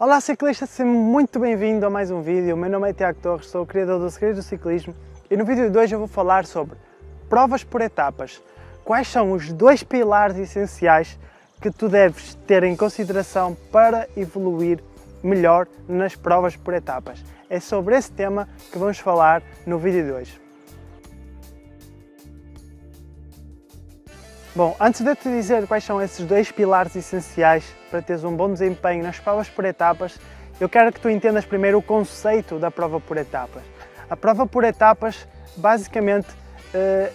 Olá ciclista, seja muito bem-vindo a mais um vídeo. O meu nome é Tiago Torres, sou o criador do Segredos do Ciclismo e no vídeo de hoje eu vou falar sobre provas por etapas. Quais são os dois pilares essenciais que tu deves ter em consideração para evoluir melhor nas provas por etapas? É sobre esse tema que vamos falar no vídeo de hoje. Bom, antes de eu te dizer quais são esses dois pilares essenciais para teres um bom desempenho nas provas por etapas, eu quero que tu entendas primeiro o conceito da prova por etapas. A prova por etapas, basicamente,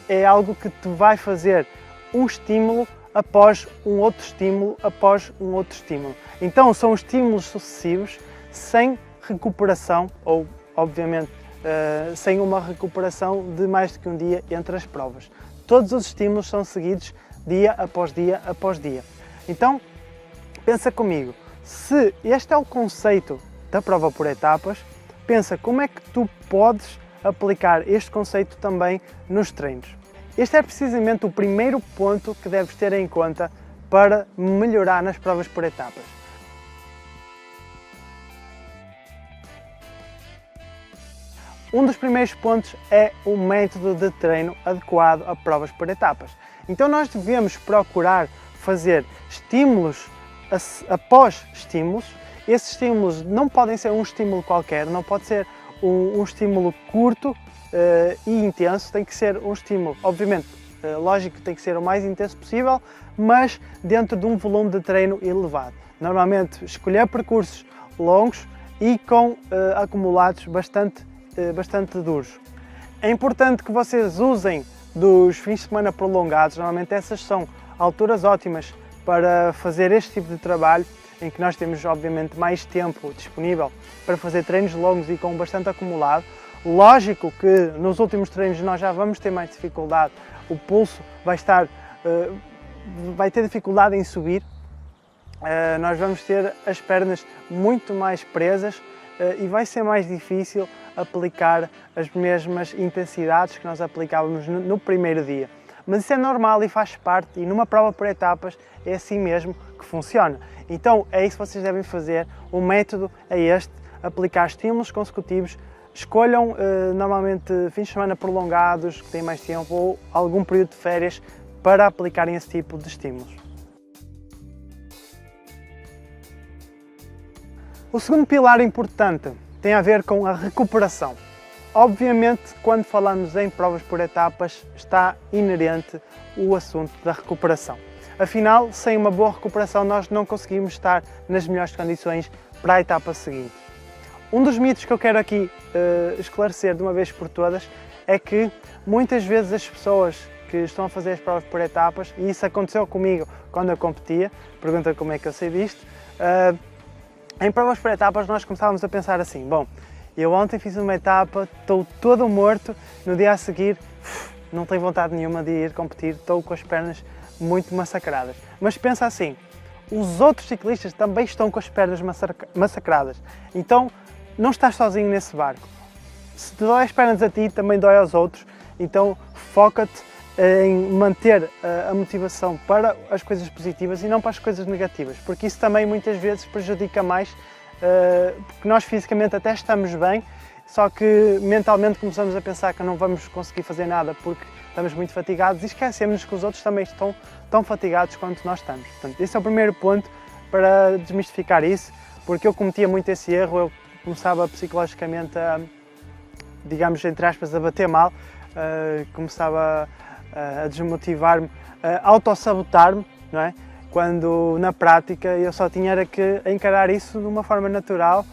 é algo que te vai fazer um estímulo após um outro estímulo, após um outro estímulo. Então, são estímulos sucessivos, sem recuperação, ou, obviamente, sem uma recuperação de mais do que um dia entre as provas. Todos os estímulos são seguidos dia após dia após dia. Então, pensa comigo, se este é o conceito da prova por etapas, pensa como é que tu podes aplicar este conceito também nos treinos. Este é precisamente o primeiro ponto que deves ter em conta para melhorar nas provas por etapas. Um dos primeiros pontos é o método de treino adequado a provas por etapas. Então nós devemos procurar fazer estímulos após estímulos. Esses estímulos não podem ser um estímulo qualquer, não pode ser um estímulo curto e intenso, tem que ser um estímulo, obviamente, lógico, tem que ser o mais intenso possível, mas dentro de um volume de treino elevado. Normalmente escolher percursos longos e com acumulados bastante duros. É importante que vocês usem dos fins de semana prolongados, normalmente essas são alturas ótimas para fazer este tipo de trabalho, em que nós temos obviamente mais tempo disponível para fazer treinos longos e com bastante acumulado. Lógico que nos últimos treinos nós já vamos ter mais dificuldade, o pulso vai ter dificuldade em subir, nós vamos ter as pernas muito mais presas e vai ser mais difícil aplicar as mesmas intensidades que nós aplicávamos no primeiro dia. Mas isso é normal e faz parte, e numa prova por etapas é assim mesmo que funciona. Então é isso que vocês devem fazer, o método é este, aplicar estímulos consecutivos, escolham normalmente fins de semana prolongados, que têm mais tempo, ou algum período de férias para aplicarem esse tipo de estímulos. O segundo pilar importante tem a ver com a recuperação. Obviamente, quando falamos em provas por etapas, está inerente o assunto da recuperação. Afinal, sem uma boa recuperação, nós não conseguimos estar nas melhores condições para a etapa seguinte. Um dos mitos que eu quero aqui esclarecer de uma vez por todas é que muitas vezes as pessoas que estão a fazer as provas por etapas, e isso aconteceu comigo quando eu competia, pergunta como é que eu sei disto, em provas por etapas nós começávamos a pensar assim, bom, eu ontem fiz uma etapa, estou todo morto, no dia a seguir não tenho vontade nenhuma de ir competir, estou com as pernas muito massacradas. Mas pensa assim, os outros ciclistas também estão com as pernas massacradas, então não estás sozinho nesse barco. Se te dói as pernas a ti, também dói aos outros, então foca-te em manter a motivação para as coisas positivas e não para as coisas negativas, porque isso também muitas vezes prejudica mais, porque nós fisicamente até estamos bem, só que mentalmente começamos a pensar que não vamos conseguir fazer nada porque estamos muito fatigados e esquecemos que os outros também estão tão fatigados quanto nós estamos. Portanto, esse é o primeiro ponto para desmistificar isso, porque eu cometia muito esse erro, eu começava psicologicamente a, digamos, entre aspas, a bater mal, começava a desmotivar-me, a autossabotar-me, não é? Quando na prática eu só tinha que encarar isso de uma forma natural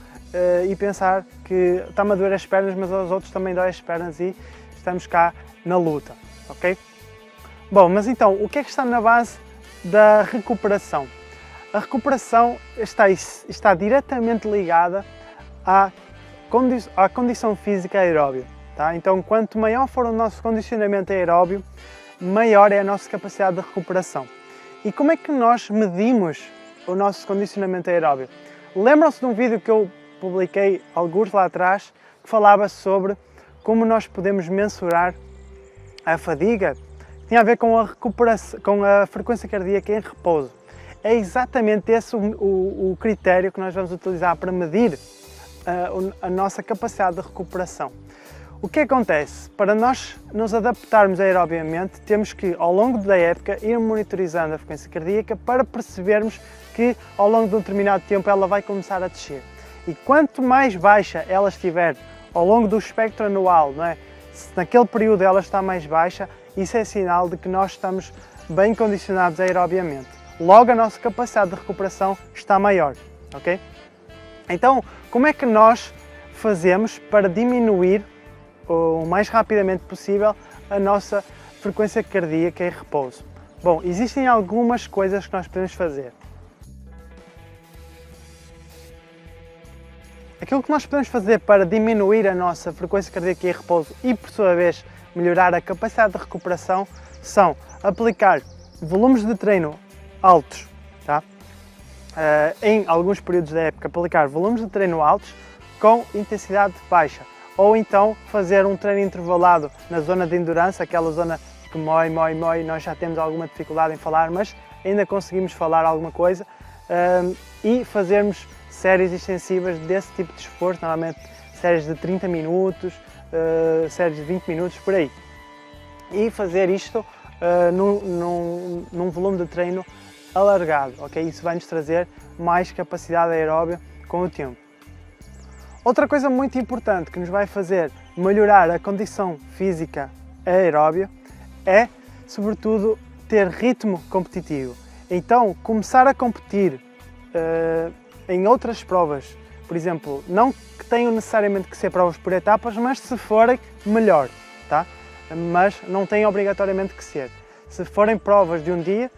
e pensar que está-me a doer as pernas, mas aos outros também dói as pernas e estamos cá na luta, ok? Bom, mas então, o que é que está na base da recuperação? A recuperação está diretamente ligada à condição física aeróbia. Tá? Então, quanto maior for o nosso condicionamento aeróbio, maior é a nossa capacidade de recuperação. E como é que nós medimos o nosso condicionamento aeróbio? Lembram-se de um vídeo que eu publiquei alguns lá atrás, que falava sobre como nós podemos mensurar a fadiga? Tinha a ver com a recuperação, com a frequência cardíaca em repouso. é exatamente esse o critério que nós vamos utilizar para medir a nossa capacidade de recuperação. O que acontece? Para nós nos adaptarmos aerobiamente, temos que, ao longo da época, ir monitorizando a frequência cardíaca para percebermos que, ao longo de um determinado tempo, ela vai começar a descer. E quanto mais baixa ela estiver ao longo do espectro anual, não é? Se naquele período ela está mais baixa, isso é sinal de que nós estamos bem condicionados aerobiamente. Logo, a nossa capacidade de recuperação está maior, ok? Então, como é que nós fazemos para diminuir o mais rapidamente possível a nossa frequência cardíaca em repouso? Bom, existem algumas coisas que nós podemos fazer. Aquilo que nós podemos fazer para diminuir a nossa frequência cardíaca em repouso e, por sua vez, melhorar a capacidade de recuperação são aplicar volumes de treino altos, tá? Em alguns períodos da época, aplicar volumes de treino altos com intensidade baixa. Ou então fazer um treino intervalado na zona de endurance, aquela zona que mói, nós já temos alguma dificuldade em falar, mas ainda conseguimos falar alguma coisa, e fazermos séries extensivas desse tipo de esforço, normalmente séries de 30 minutos, séries de 20 minutos, por aí. E fazer isto num volume de treino alargado, ok? Isso vai nos trazer mais capacidade aeróbia com o tempo. Outra coisa muito importante que nos vai fazer melhorar a condição física aeróbia é, sobretudo, ter ritmo competitivo. Então, começar a competir em outras provas, por exemplo, não que tenham necessariamente que ser provas por etapas, mas se forem, melhor, tá? Mas não tem obrigatoriamente que ser. Se forem provas de um dia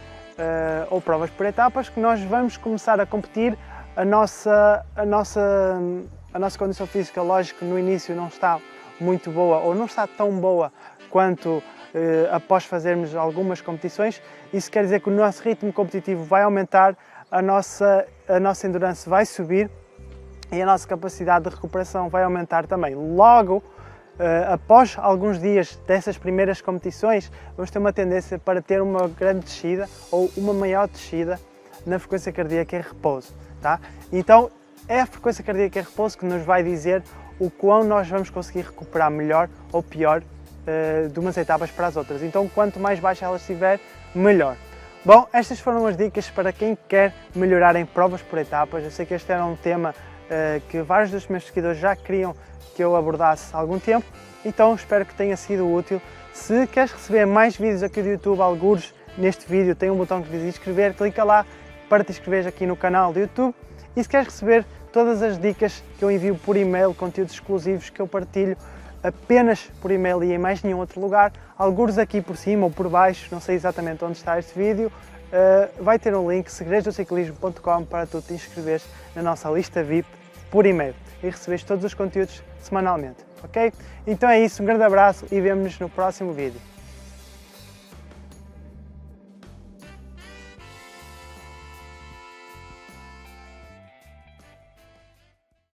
ou provas por etapas, que nós vamos começar a competir, a nossa condição física, lógico, no início não está muito boa ou não está tão boa quanto após fazermos algumas competições. Isso quer dizer que o nosso ritmo competitivo vai aumentar, a nossa endurance vai subir e a nossa capacidade de recuperação vai aumentar também. Logo, após alguns dias dessas primeiras competições, vamos ter uma tendência para ter uma grande descida ou uma maior descida na frequência cardíaca em repouso, tá? Então, é a frequência cardíaca em repouso que nos vai dizer o quão nós vamos conseguir recuperar melhor ou pior de umas etapas para as outras. Então, quanto mais baixa ela estiver, melhor. Bom, estas foram as dicas para quem quer melhorar em provas por etapas. Eu sei que este era um tema que vários dos meus seguidores já queriam que eu abordasse há algum tempo, então espero que tenha sido útil. Se queres receber mais vídeos aqui do YouTube, algures neste vídeo tem um botão que diz inscrever, clica lá para te inscreveres aqui no canal do YouTube. E se queres receber todas as dicas que eu envio por e-mail, conteúdos exclusivos que eu partilho apenas por e-mail e em mais nenhum outro lugar, algures aqui por cima ou por baixo, não sei exatamente onde está este vídeo, vai ter um link, segredosdociclismo.com, para tu te inscreveres na nossa lista VIP por e-mail e receberes todos os conteúdos semanalmente, ok? Então é isso, um grande abraço e vemo-nos no próximo vídeo.